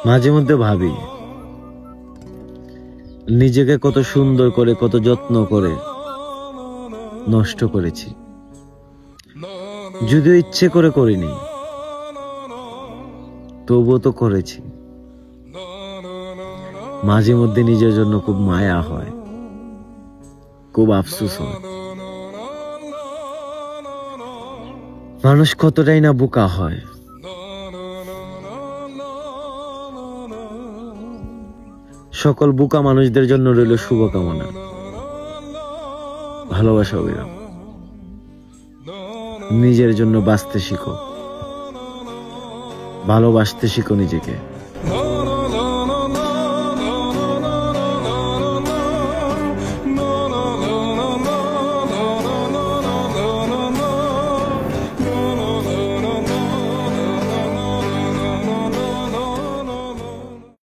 মাঝে মধ্যে ভাবি নিজেকে কত সুন্দর করে, কত যত্ন করে নষ্ট করেছি, যদিও ইচ্ছে করে করিনি, তবুও তো করেছি। মাঝে মধ্যে নিজের জন্য খুব মায়া হয়, খুব আফসোস হয়। মানুষ কতটাই না বোকা হয়। সকল বোকা মানুষদের জন্য রইল শুভকামনা, ভালোবাসা অবিরাম। নিজের জন্য বাঁচতে শিখো, ভালোবাসতে শিখো নিজেকে।